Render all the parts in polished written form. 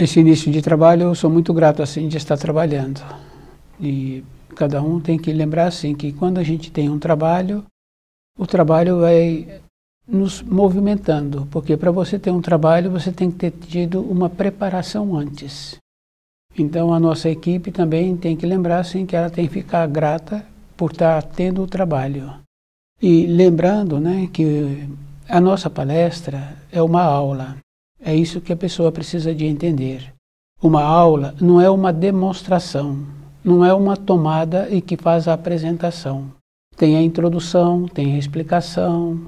Esse início de trabalho, eu sou muito grato assim de estar trabalhando. E cada um tem que lembrar assim que quando a gente tem um trabalho, o trabalho vai nos movimentando, porque para você ter um trabalho, você tem que ter tido uma preparação antes. Então a nossa equipe também tem que lembrar assim que ela tem que ficar grata por estar tendo o trabalho. E lembrando, né, que a nossa palestra é uma aula. É isso que a pessoa precisa de entender. Uma aula não é uma demonstração, não é uma tomada e que faz a apresentação. Tem a introdução, tem a explicação,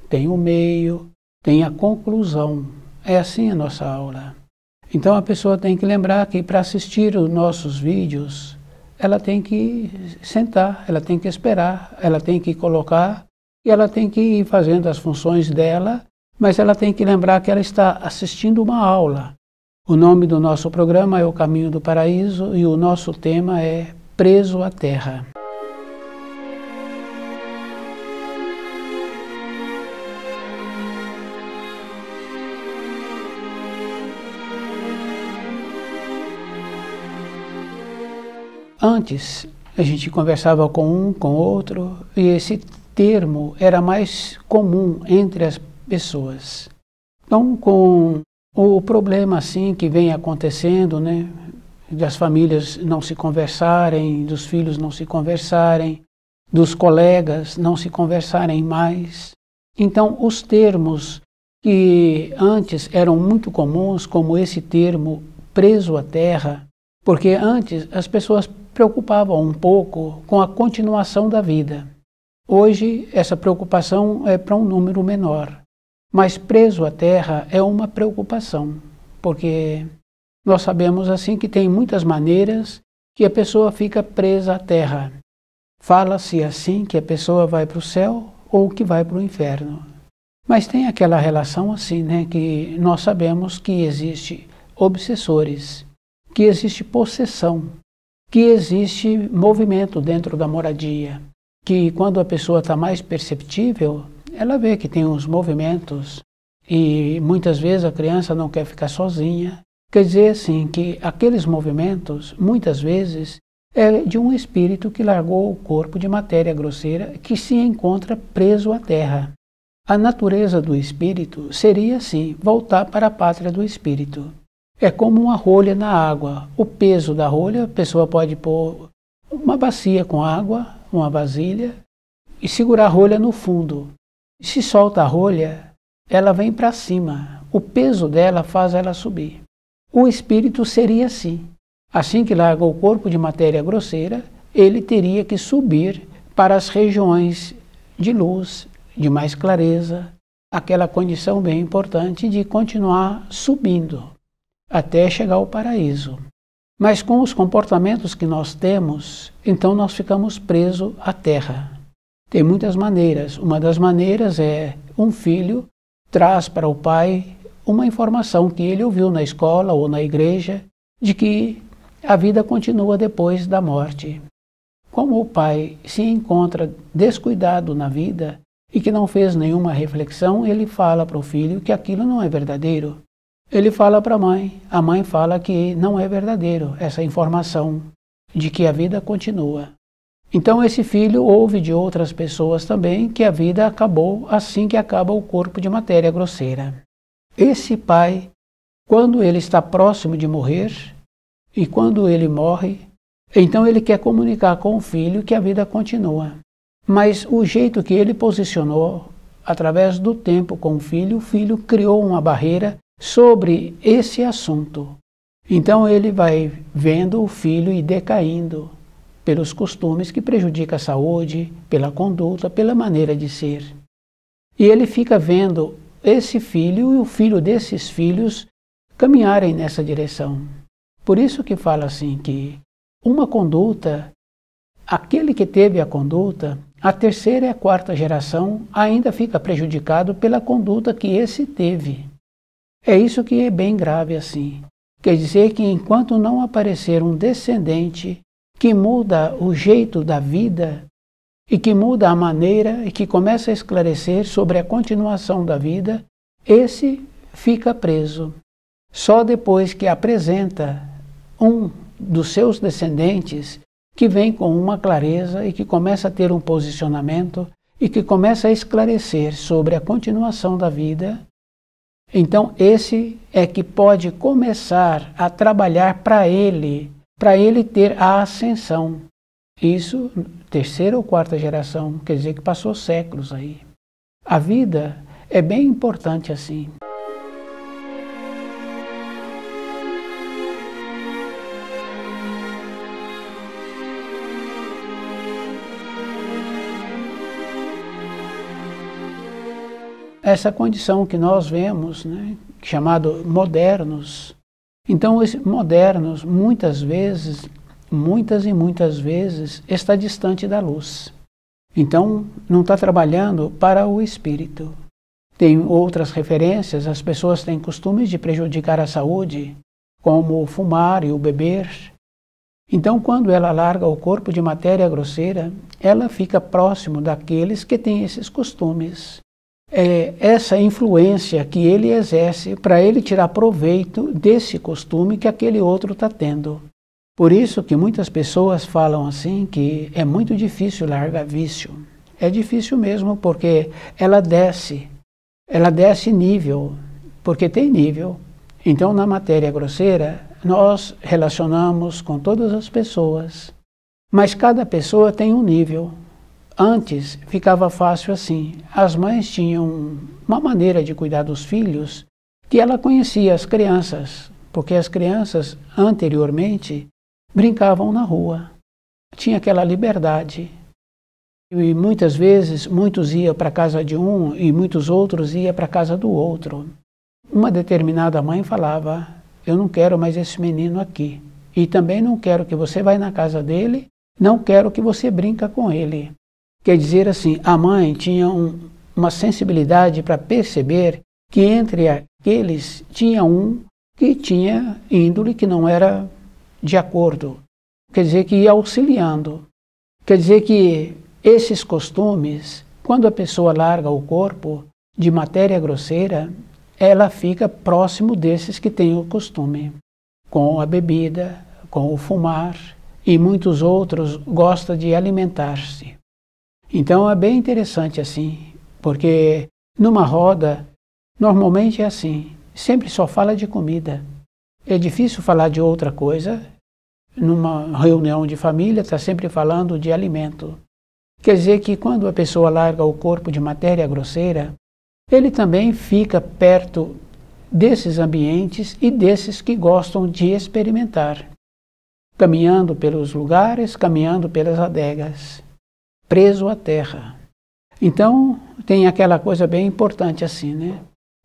tem o meio, tem a conclusão. É assim a nossa aula. Então a pessoa tem que lembrar que para assistir os nossos vídeos, ela tem que sentar, ela tem que esperar, ela tem que colocar e ela tem que ir fazendo as funções dela, mas ela tem que lembrar que ela está assistindo uma aula. O nome do nosso programa é O Caminho do Paraíso e o nosso tema é Preso à Terra. Antes, a gente conversava com um, com outro, e esse termo era mais comum entre as pessoas. Então, com o problema assim que vem acontecendo, né, das famílias não se conversarem, dos filhos não se conversarem, dos colegas não se conversarem mais. Então, os termos que antes eram muito comuns, como esse termo preso à terra, porque antes as pessoas preocupavam um pouco com a continuação da vida. Hoje, essa preocupação é para um número menor. Mas preso à terra é uma preocupação, porque nós sabemos assim que tem muitas maneiras que a pessoa fica presa à terra. Fala-se assim que a pessoa vai para o céu ou que vai para o inferno. Mas tem aquela relação assim, né, que nós sabemos que existe obsessores, que existe possessão, que existe movimento dentro da moradia, que quando a pessoa está mais perceptível, ela vê que tem uns movimentos e muitas vezes a criança não quer ficar sozinha. Quer dizer assim que aqueles movimentos, muitas vezes, é de um espírito que largou o corpo de matéria grosseira que se encontra preso à terra. A natureza do espírito seria assim, voltar para a pátria do espírito. É como uma rolha na água. O peso da rolha, a pessoa pode pôr uma bacia com água, uma vasilha, e segurar a rolha no fundo. Se solta a rolha, ela vem para cima. O peso dela faz ela subir. O espírito seria assim. Assim que larga o corpo de matéria grosseira, ele teria que subir para as regiões de luz, de mais clareza, aquela condição bem importante de continuar subindo até chegar ao paraíso. Mas com os comportamentos que nós temos, então nós ficamos presos à terra. Tem muitas maneiras. Uma das maneiras é um filho traz para o pai uma informação que ele ouviu na escola ou na igreja de que a vida continua depois da morte. Como o pai se encontra descuidado na vida e que não fez nenhuma reflexão, ele fala para o filho que aquilo não é verdadeiro. Ele fala para a mãe fala que não é verdadeiro essa informação de que a vida continua. Então esse filho ouve de outras pessoas também que a vida acabou assim que acaba o corpo de matéria grosseira. Esse pai, quando ele está próximo de morrer e quando ele morre, então ele quer comunicar com o filho que a vida continua. Mas o jeito que ele posicionou, através do tempo com o filho criou uma barreira sobre esse assunto. Então ele vai vendo o filho e decaindo pelos costumes que prejudicam a saúde, pela conduta, pela maneira de ser. E ele fica vendo esse filho e o filho desses filhos caminharem nessa direção. Por isso que fala assim que uma conduta, aquele que teve a conduta, a terceira e a quarta geração ainda fica prejudicado pela conduta que esse teve. É isso que é bem grave assim. Quer dizer que enquanto não aparecer um descendente que muda o jeito da vida e que muda a maneira e que começa a esclarecer sobre a continuação da vida, esse fica preso. Só depois que apresenta um dos seus descendentes que vem com uma clareza e que começa a ter um posicionamento e que começa a esclarecer sobre a continuação da vida, então esse é que pode começar a trabalhar para ele ter a ascensão. Isso, terceira ou quarta geração, quer dizer que passou séculos aí. A vida é bem importante assim. Essa condição que nós vemos, né, chamado modernos. Então, os modernos, muitas e muitas vezes, está distante da luz. Então, não está trabalhando para o espírito. Tem outras referências, as pessoas têm costumes de prejudicar a saúde, como o fumar e o beber. Então, quando ela larga o corpo de matéria grosseira, ela fica próximo daqueles que têm esses costumes. É essa influência que ele exerce para ele tirar proveito desse costume que aquele outro está tendo. Por isso que muitas pessoas falam assim que é muito difícil largar vício. É difícil mesmo porque ela desce nível, porque tem nível. Então na matéria grosseira nós relacionamos com todas as pessoas, mas cada pessoa tem um nível. Antes ficava fácil assim, as mães tinham uma maneira de cuidar dos filhos que ela conhecia as crianças, porque as crianças anteriormente brincavam na rua, tinha aquela liberdade. E muitas vezes, muitos iam para a casa de um e muitos outros iam para a casa do outro. Uma determinada mãe falava, eu não quero mais esse menino aqui, e também não quero que você vá na casa dele, não quero que você brinca com ele. Quer dizer assim, a mãe tinha uma sensibilidade para perceber que entre aqueles tinha um que tinha índole que não era de acordo. Quer dizer que ia auxiliando. Quer dizer que esses costumes, quando a pessoa larga o corpo de matéria grosseira, ela fica próximo desses que têm o costume. Com a bebida, com o fumar e muitos outros gosta de alimentar-se. Então é bem interessante assim, porque numa roda, normalmente é assim, sempre só fala de comida. É difícil falar de outra coisa, numa reunião de família está sempre falando de alimento. Quer dizer que quando a pessoa larga o corpo de matéria grosseira, ele também fica perto desses ambientes e desses que gostam de experimentar, caminhando pelos lugares, caminhando pelas adegas, preso à terra. Então, tem aquela coisa bem importante assim, né?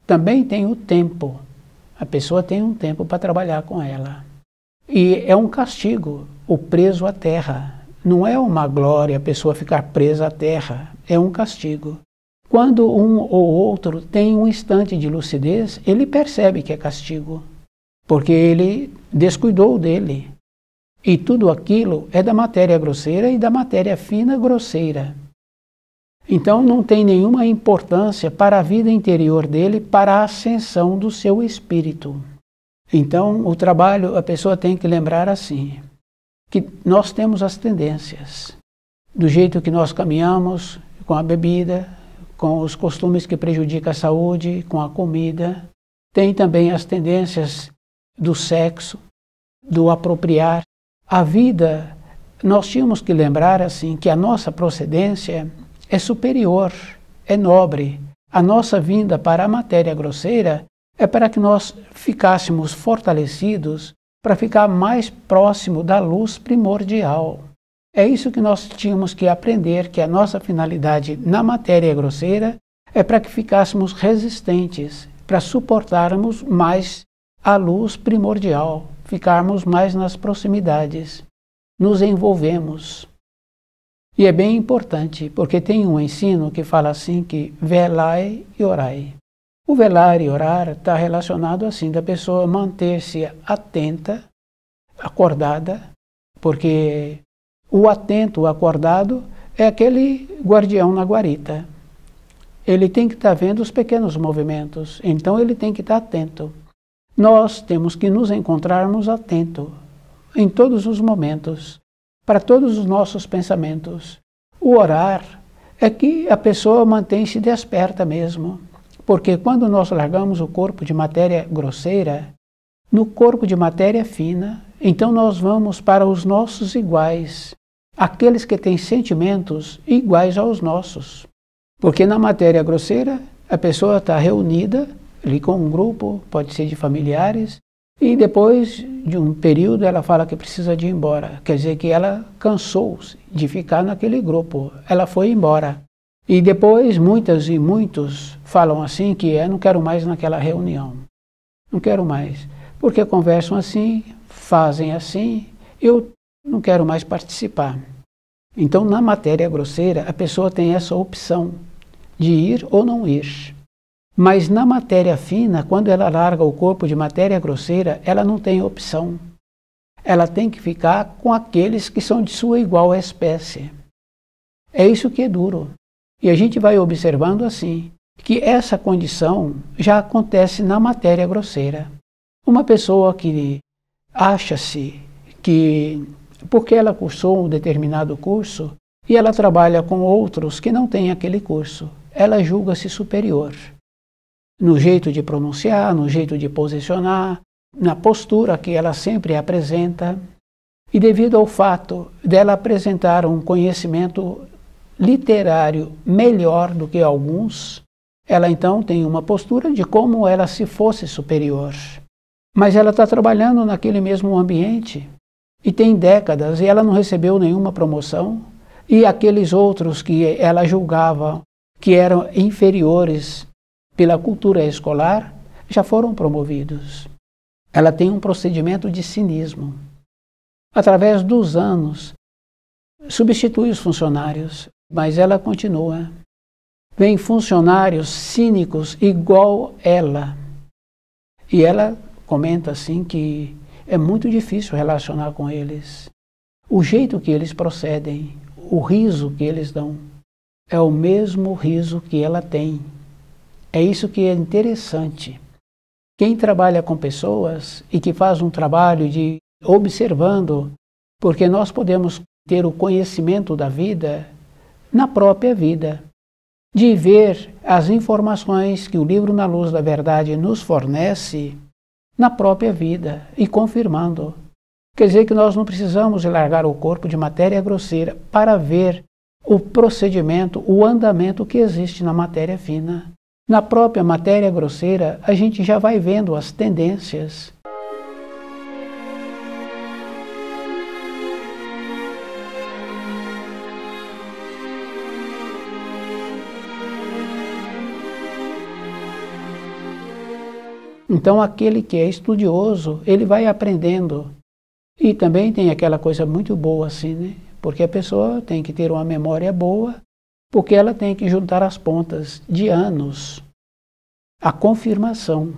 Também tem o tempo. A pessoa tem um tempo para trabalhar com ela. E é um castigo, o preso à terra. Não é uma glória a pessoa ficar presa à terra, é um castigo. Quando um ou outro tem um instante de lucidez, ele percebe que é castigo, porque ele descuidou dele. E tudo aquilo é da matéria grosseira e da matéria fina grosseira. Então não tem nenhuma importância para a vida interior dele, para a ascensão do seu espírito. Então o trabalho, a pessoa tem que lembrar assim, que nós temos as tendências, do jeito que nós caminhamos, com a bebida, com os costumes que prejudicam a saúde, com a comida. Tem também as tendências do sexo, do apropriar. A vida, nós tínhamos que lembrar assim que a nossa procedência é superior, é nobre. A nossa vinda para a matéria grosseira é para que nós ficássemos fortalecidos, para ficar mais próximo da luz primordial. É isso que nós tínhamos que aprender, que a nossa finalidade na matéria grosseira é para que ficássemos resistentes, para suportarmos mais a luz primordial, ficarmos mais nas proximidades, nos envolvemos. E é bem importante, porque tem um ensino que fala assim que velai e orai. O velar e orar está relacionado assim, da pessoa manter-se atenta, acordada, porque o atento, o acordado, é aquele guardião na guarita. Ele tem que estar vendo os pequenos movimentos, então ele tem que estar atento. Nós temos que nos encontrarmos atentos em todos os momentos, para todos os nossos pensamentos. O orar é que a pessoa mantém-se desperta mesmo, porque quando nós largamos o corpo de matéria grosseira, no corpo de matéria fina, então nós vamos para os nossos iguais, aqueles que têm sentimentos iguais aos nossos. Porque na matéria grosseira, a pessoa está reunida ali com um grupo, pode ser de familiares, e depois de um período ela fala que precisa de ir embora. Quer dizer que ela cansou-se de ficar naquele grupo, ela foi embora. E depois muitas e muitos falam assim que não quero mais naquela reunião. Não quero mais. Porque conversam assim, fazem assim, eu não quero mais participar. Então na matéria grosseira a pessoa tem essa opção de ir ou não ir. Mas na matéria fina, quando ela larga o corpo de matéria grosseira, ela não tem opção. Ela tem que ficar com aqueles que são de sua igual espécie. É isso que é duro. E a gente vai observando assim, que essa condição já acontece na matéria grosseira. Uma pessoa que acha-se que, porque ela cursou um determinado curso, e ela trabalha com outros que não têm aquele curso, ela julga-se superior. No jeito de pronunciar, no jeito de posicionar, na postura que ela sempre apresenta. E devido ao fato dela apresentar um conhecimento literário melhor do que alguns, ela então tem uma postura de como ela se fosse superior. Mas ela está trabalhando naquele mesmo ambiente e tem décadas e ela não recebeu nenhuma promoção, e aqueles outros que ela julgava que eram inferiores pela cultura escolar, já foram promovidos. Ela tem um procedimento de cinismo. Através dos anos, substitui os funcionários, mas ela continua. Vem funcionários cínicos igual ela. E ela comenta assim que é muito difícil relacionar com eles. O jeito que eles procedem, o riso que eles dão, é o mesmo riso que ela tem. É isso que é interessante. Quem trabalha com pessoas e que faz um trabalho de observando, porque nós podemos ter o conhecimento da vida na própria vida, de ver as informações que o livro Na Luz da Verdade nos fornece na própria vida e confirmando. Quer dizer que nós não precisamos largar o corpo de matéria grosseira para ver o procedimento, o andamento que existe na matéria fina. Na própria matéria grosseira, a gente já vai vendo as tendências. Então, aquele que é estudioso, ele vai aprendendo. E também tem aquela coisa muito boa assim, né? Porque a pessoa tem que ter uma memória boa, porque ela tem que juntar as pontas de anos, a confirmação.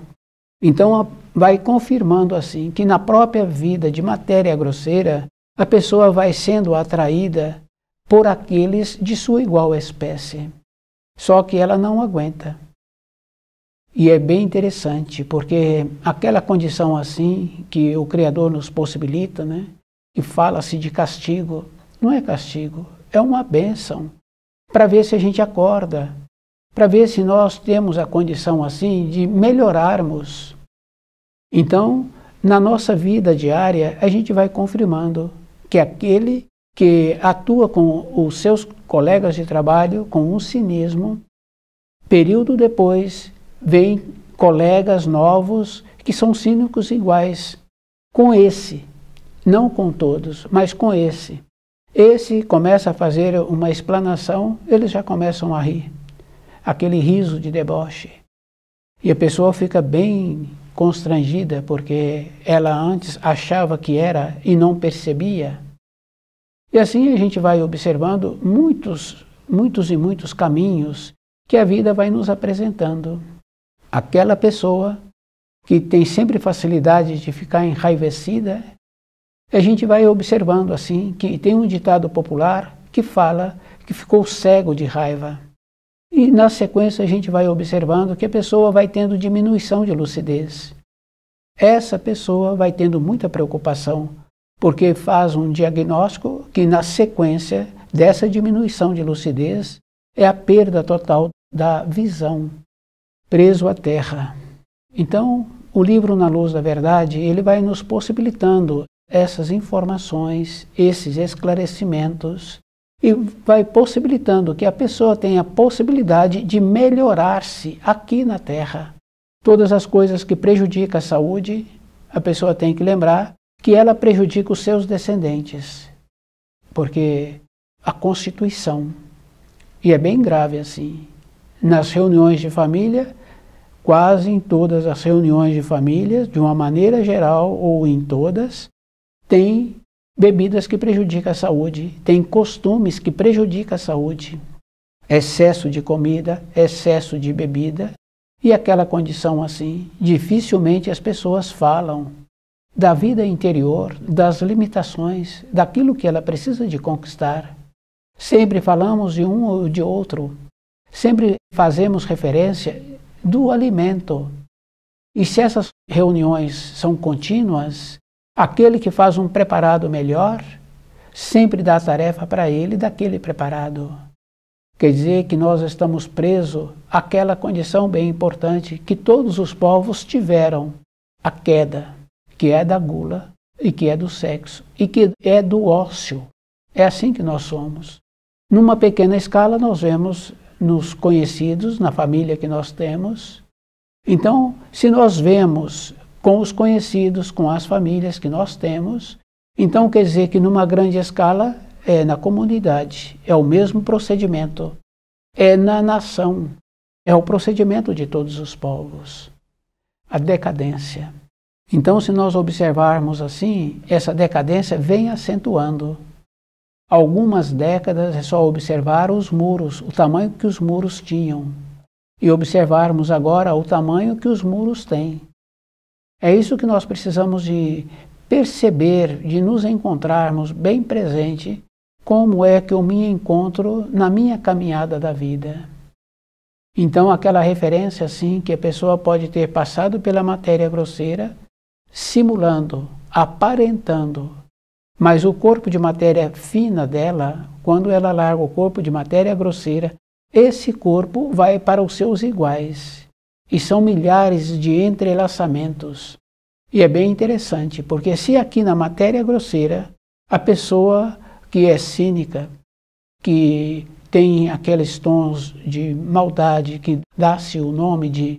Então vai confirmando assim, que na própria vida de matéria grosseira, a pessoa vai sendo atraída por aqueles de sua igual espécie. Só que ela não aguenta. E é bem interessante, porque aquela condição assim, que o Criador nos possibilita, né? Que fala-se de castigo, não é castigo, é uma bênção. Para ver se a gente acorda, para ver se nós temos a condição assim de melhorarmos. Então, na nossa vida diária, a gente vai confirmando que aquele que atua com os seus colegas de trabalho com um cinismo, período depois, vem colegas novos que são cínicos iguais com esse, não com todos, mas com esse. Esse começa a fazer uma explanação, eles já começam a rir. aquele riso de deboche. E a pessoa fica bem constrangida, porque ela antes achava que era e não percebia. E assim a gente vai observando muitos caminhos que a vida vai nos apresentando. Aquela pessoa que tem sempre facilidade de ficar enraivecida, a gente vai observando assim, que tem um ditado popular que fala que ficou cego de raiva. E na sequência a gente vai observando que a pessoa vai tendo diminuição de lucidez. Essa pessoa vai tendo muita preocupação, porque faz um diagnóstico que na sequência dessa diminuição de lucidez é a perda total da visão, preso à terra. Então, o livro Na Luz da Verdade, ele vai nos possibilitando essas informações, esses esclarecimentos, e vai possibilitando que a pessoa tenha a possibilidade de melhorar-se aqui na Terra. Todas as coisas que prejudicam a saúde, a pessoa tem que lembrar que ela prejudica os seus descendentes, porque a Constituição, e é bem grave assim, nas reuniões de família, quase em todas as reuniões de família, de uma maneira geral ou em todas, tem bebidas que prejudicam a saúde, tem costumes que prejudicam a saúde, excesso de comida, excesso de bebida, e aquela condição assim, dificilmente as pessoas falam da vida interior, das limitações, daquilo que ela precisa de conquistar. Sempre falamos de um ou de outro, sempre fazemos referência do alimento. E se essas reuniões são contínuas, aquele que faz um preparado melhor, sempre dá a tarefa para ele daquele preparado. Quer dizer que nós estamos presos àquela condição bem importante que todos os povos tiveram, a queda, que é da gula, e que é do sexo, e que é do ócio. É assim que nós somos. Numa pequena escala nós vemos nos conhecidos, na família que nós temos. Então, se nós vemos com os conhecidos, com as famílias que nós temos, então quer dizer que numa grande escala é na comunidade, é o mesmo procedimento, é na nação, é o procedimento de todos os povos, a decadência. Então, se nós observarmos assim, essa decadência vem acentuando. Algumas décadas é só observar os muros, o tamanho que os muros tinham, e observarmos agora o tamanho que os muros têm. É isso que nós precisamos de perceber, de nos encontrarmos bem presente, como é que eu me encontro na minha caminhada da vida. Então, aquela referência assim, que a pessoa pode ter passado pela matéria grosseira, simulando, aparentando, mas o corpo de matéria fina dela, quando ela larga o corpo de matéria grosseira, esse corpo vai para os seus iguais. E são milhares de entrelaçamentos. E é bem interessante, porque se aqui na matéria grosseira, a pessoa que é cínica, que tem aqueles tons de maldade, que dá-se o nome de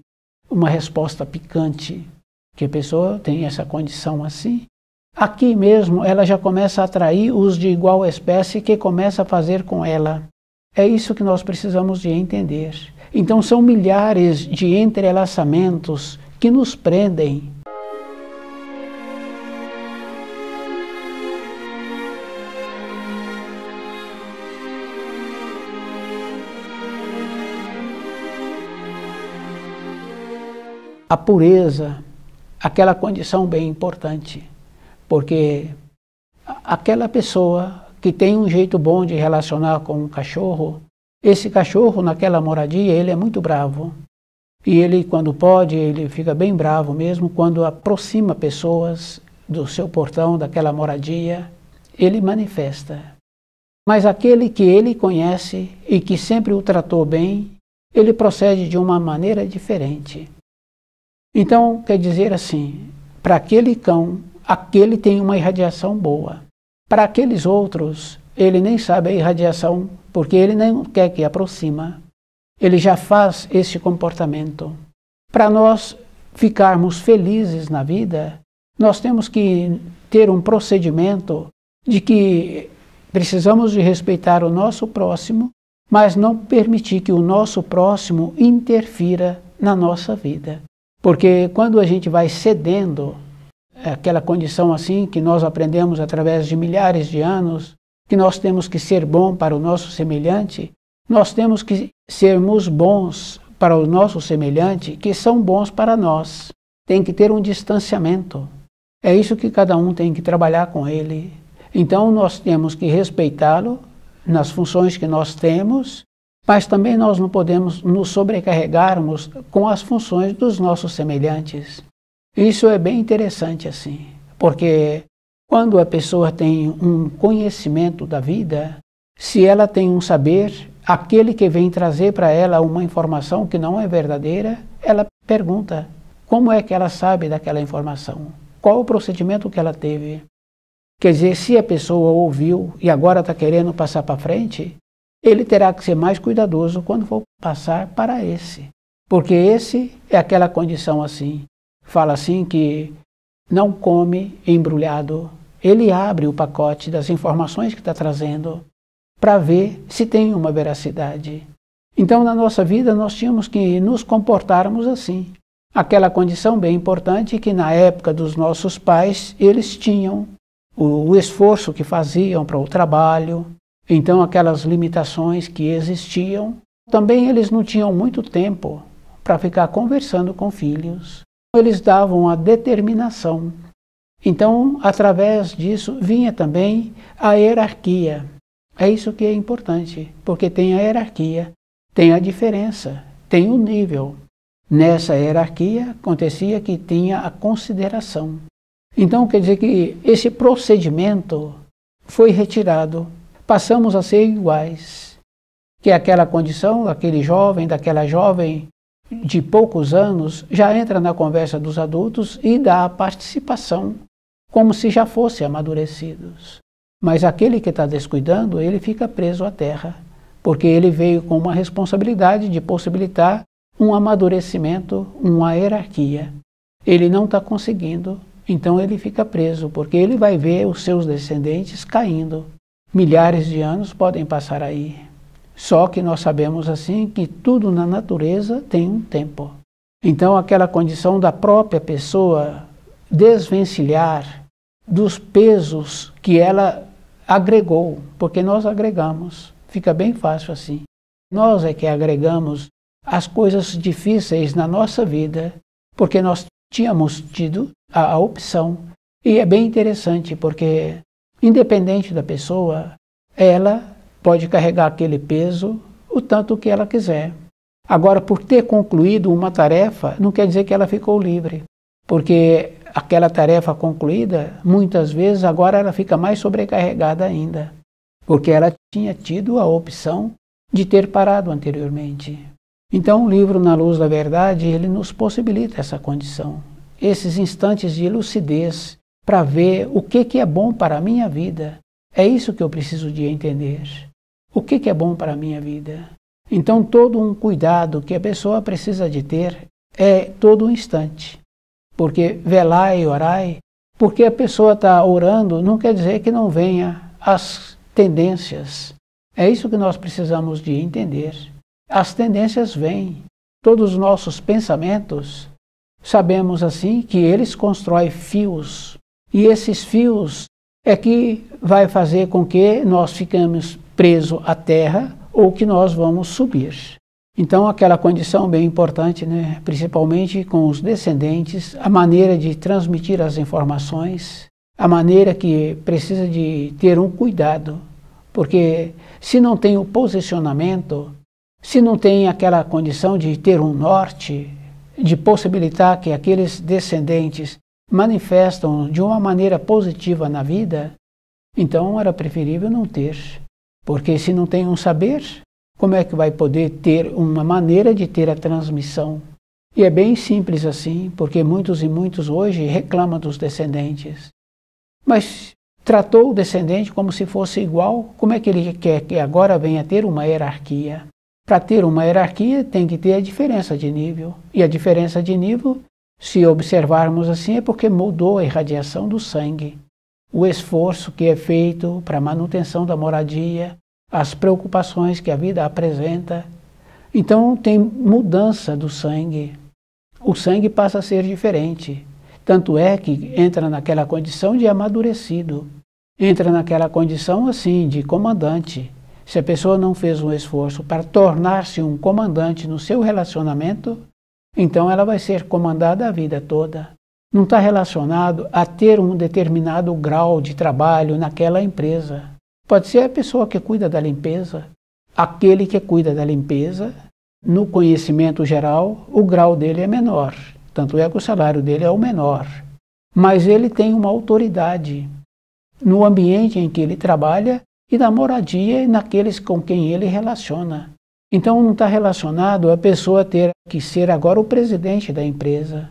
uma resposta picante, que a pessoa tem essa condição assim, aqui mesmo ela já começa a atrair os de igual espécie que começa a fazer com ela. É isso que nós precisamos de entender. Então são milhares de entrelaçamentos que nos prendem. A pureza, aquela condição bem importante, porque aquela pessoa que tem um jeito bom de relacionar com um cachorro, esse cachorro naquela moradia, ele é muito bravo. E ele, quando pode, ele fica bem bravo mesmo, quando aproxima pessoas do seu portão, daquela moradia, ele manifesta. Mas aquele que ele conhece e que sempre o tratou bem, ele procede de uma maneira diferente. Então, quer dizer assim, para aquele cão, aquele tem uma irradiação boa. Para aqueles outros, ele nem sabe a irradiação, porque ele não quer que aproxima. Ele já faz esse comportamento. Para nós ficarmos felizes na vida, nós temos que ter um procedimento de que precisamos de respeitar o nosso próximo, mas não permitir que o nosso próximo interfira na nossa vida. Porque quando a gente vai cedendo aquela condição assim que nós aprendemos através de milhares de anos, que nós temos que ser bom para o nosso semelhante, nós temos que sermos bons para o nosso semelhante, que são bons para nós. Tem que ter um distanciamento. É isso que cada um tem que trabalhar com ele. Então nós temos que respeitá-lo nas funções que nós temos, mas também nós não podemos nos sobrecarregarmos com as funções dos nossos semelhantes. Isso é bem interessante assim, porque quando a pessoa tem um conhecimento da vida, se ela tem um saber, aquele que vem trazer para ela uma informação que não é verdadeira, ela pergunta como é que ela sabe daquela informação, qual o procedimento que ela teve. Quer dizer, se a pessoa ouviu e agora está querendo passar para frente, ele terá que ser mais cuidadoso quando for passar para esse. Porque esse é aquela condição assim. Fala assim que não come embrulhado. Ele abre o pacote das informações que está trazendo para ver se tem uma veracidade. Então, na nossa vida, nós tínhamos que nos comportarmos assim. Aquela condição bem importante que na época dos nossos pais, eles tinham o esforço que faziam para o trabalho, então aquelas limitações que existiam. Também eles não tinham muito tempo para ficar conversando com filhos. Eles davam a determinação. Então, através disso, vinha também a hierarquia. É isso que é importante, porque tem a hierarquia, tem a diferença, tem o nível. Nessa hierarquia, acontecia que tinha a consideração. Então, quer dizer que esse procedimento foi retirado. Passamos a ser iguais. Que aquela condição, aquele jovem, daquela jovem de poucos anos, já entra na conversa dos adultos e dá a participação, como se já fossem amadurecidos. Mas aquele que está descuidando, ele fica preso à terra, porque ele veio com uma responsabilidade de possibilitar um amadurecimento, uma hierarquia. Ele não está conseguindo. Então ele fica preso, porque ele vai ver os seus descendentes caindo. Milhares de anos podem passar aí. Só que nós sabemos assim que tudo na natureza tem um tempo. Então aquela condição da própria pessoa desvencilhar dos pesos que ela agregou, porque nós agregamos, fica bem fácil assim. Nós é que agregamos as coisas difíceis na nossa vida, porque nós tínhamos tido a opção. E é bem interessante, porque independente da pessoa, ela pode carregar aquele peso o tanto que ela quiser. Agora, por ter concluído uma tarefa, não quer dizer que ela ficou livre, porque aquela tarefa concluída, muitas vezes, agora ela fica mais sobrecarregada ainda, porque ela tinha tido a opção de ter parado anteriormente. Então, o livro Na Luz da Verdade, ele nos possibilita essa condição, esses instantes de lucidez para ver o que é bom para a minha vida. É isso que eu preciso de entender. O que é bom para a minha vida? Então, todo um cuidado que a pessoa precisa de ter é todo um instante. Porque velai e orai, porque a pessoa está orando, não quer dizer que não venha as tendências. É isso que nós precisamos de entender. As tendências vêm. Todos os nossos pensamentos, sabemos assim que eles constroem fios. E esses fios é que vai fazer com que nós fiquemos presos à terra ou que nós vamos subir. Então aquela condição bem importante, né? Principalmente com os descendentes, a maneira de transmitir as informações, a maneira que precisa de ter um cuidado, porque se não tem o posicionamento, se não tem aquela condição de ter um norte, de possibilitar que aqueles descendentes manifestam de uma maneira positiva na vida, então era preferível não ter. Porque se não tem um saber, como é que vai poder ter uma maneira de ter a transmissão? E é bem simples assim, porque muitos e muitos hoje reclamam dos descendentes. Mas tratou o descendente como se fosse igual, como é que ele quer que agora venha ter uma hierarquia? Para ter uma hierarquia tem que ter a diferença de nível. E a diferença de nível, se observarmos assim, é porque mudou a irradiação do sangue. O esforço que é feito para a manutenção da moradia, as preocupações que a vida apresenta. Então tem mudança do sangue. O sangue passa a ser diferente. Tanto é que entra naquela condição de amadurecido. Entra naquela condição assim de comandante. Se a pessoa não fez um esforço para tornar-se um comandante no seu relacionamento, então ela vai ser comandada a vida toda. Não está relacionado a ter um determinado grau de trabalho naquela empresa. Pode ser a pessoa que cuida da limpeza. Aquele que cuida da limpeza, no conhecimento geral, o grau dele é menor. Tanto é que o salário dele é o menor. Mas ele tem uma autoridade no ambiente em que ele trabalha e na moradia e naqueles com quem ele relaciona. Então não está relacionado a pessoa ter que ser agora o presidente da empresa.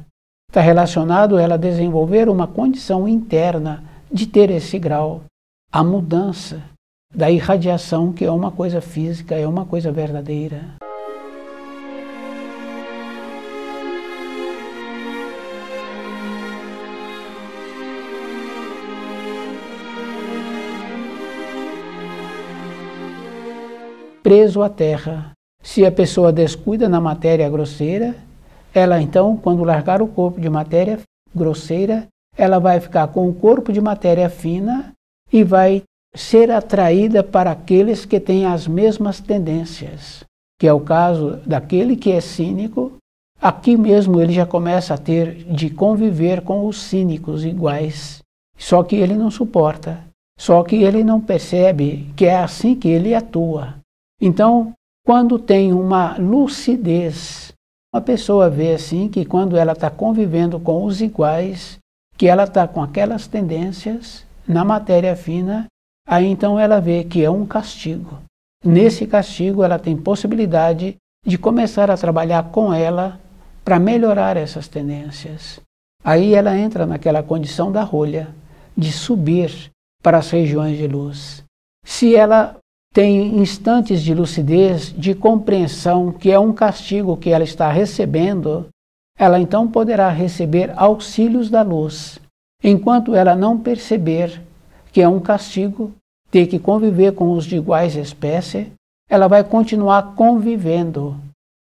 Está relacionado a ela desenvolver uma condição interna de ter esse grau. A mudança da irradiação, que é uma coisa física, é uma coisa verdadeira. Preso à terra. Se a pessoa descuida na matéria grosseira, ela então, quando largar o corpo de matéria grosseira, ela vai ficar com o corpo de matéria fina e vai ser atraída para aqueles que têm as mesmas tendências, que é o caso daquele que é cínico. Aqui mesmo ele já começa a ter de conviver com os cínicos iguais, só que ele não suporta, só que ele não percebe que é assim que ele atua. Então, quando tem uma lucidez, a pessoa vê assim que quando ela está convivendo com os iguais, que ela está com aquelas tendências na matéria fina, aí então ela vê que é um castigo. Nesse castigo ela tem possibilidade de começar a trabalhar com ela para melhorar essas tendências. Aí ela entra naquela condição da rolha, de subir para as regiões de luz. Se ela tem instantes de lucidez, de compreensão que é um castigo que ela está recebendo, ela então poderá receber auxílios da luz. Enquanto ela não perceber que é um castigo ter que conviver com os de iguais espécie, ela vai continuar convivendo.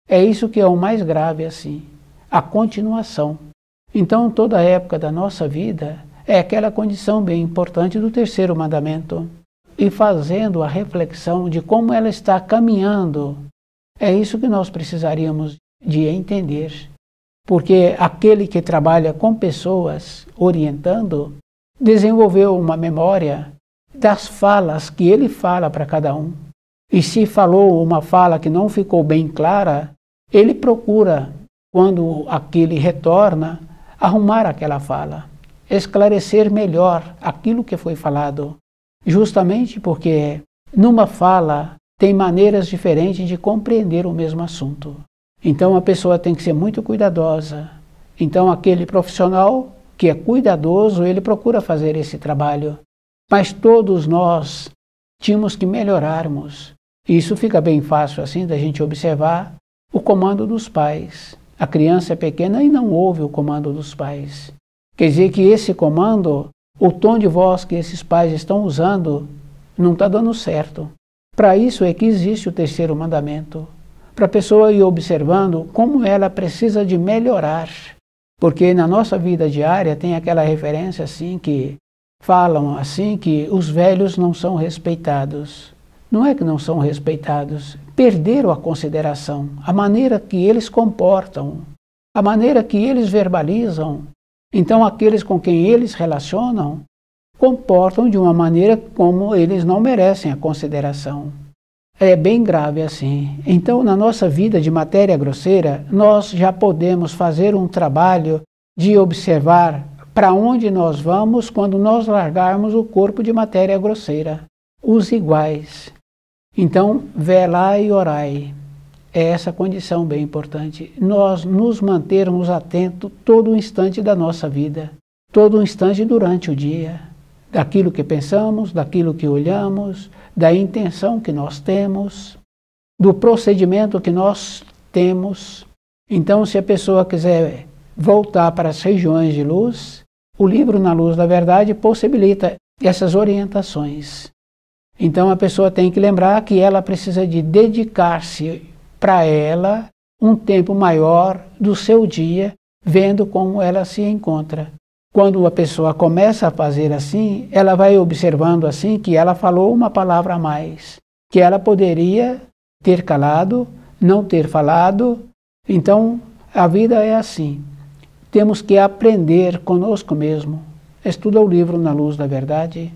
É isso que é o mais grave assim, a continuação. Então toda a época da nossa vida é aquela condição bem importante do terceiro mandamento. E fazendo a reflexão de como ela está caminhando. É isso que nós precisaríamos de entender. Porque aquele que trabalha com pessoas, orientando, desenvolveu uma memória das falas que ele fala para cada um. E se falou uma fala que não ficou bem clara, ele procura, quando aquele retorna, arrumar aquela fala, esclarecer melhor aquilo que foi falado. Justamente porque numa fala tem maneiras diferentes de compreender o mesmo assunto. Então a pessoa tem que ser muito cuidadosa. Então aquele profissional que é cuidadoso, ele procura fazer esse trabalho. Mas todos nós tínhamos que melhorarmos. E isso fica bem fácil assim da gente observar o comando dos pais. A criança é pequena e não ouve o comando dos pais. Quer dizer que esse comando, o tom de voz que esses pais estão usando não está dando certo. Para isso é que existe o terceiro mandamento. Para a pessoa ir observando como ela precisa de melhorar. Porque na nossa vida diária tem aquela referência assim que falam assim que os velhos não são respeitados. Não é que não são respeitados, perderam a consideração, a maneira que eles comportam, a maneira que eles verbalizam. Então aqueles com quem eles relacionam comportam de uma maneira como eles não merecem a consideração. É bem grave assim. Então na nossa vida de matéria grosseira, nós já podemos fazer um trabalho de observar para onde nós vamos quando nós largarmos o corpo de matéria grosseira. Os iguais. Então, velai e orai. É essa condição bem importante. Nós nos mantermos atentos todo o instante da nossa vida, todo o instante durante o dia, daquilo que pensamos, daquilo que olhamos, da intenção que nós temos, do procedimento que nós temos. Então, se a pessoa quiser voltar para as regiões de luz, o livro Na Luz da Verdade possibilita essas orientações. Então a pessoa tem que lembrar que ela precisa de dedicar-se para ela um tempo maior do seu dia, vendo como ela se encontra. Quando a pessoa começa a fazer assim, ela vai observando assim que ela falou uma palavra a mais, que ela poderia ter calado, não ter falado. Então a vida é assim. Temos que aprender conosco mesmo. Estuda o livro Na Luz da Verdade.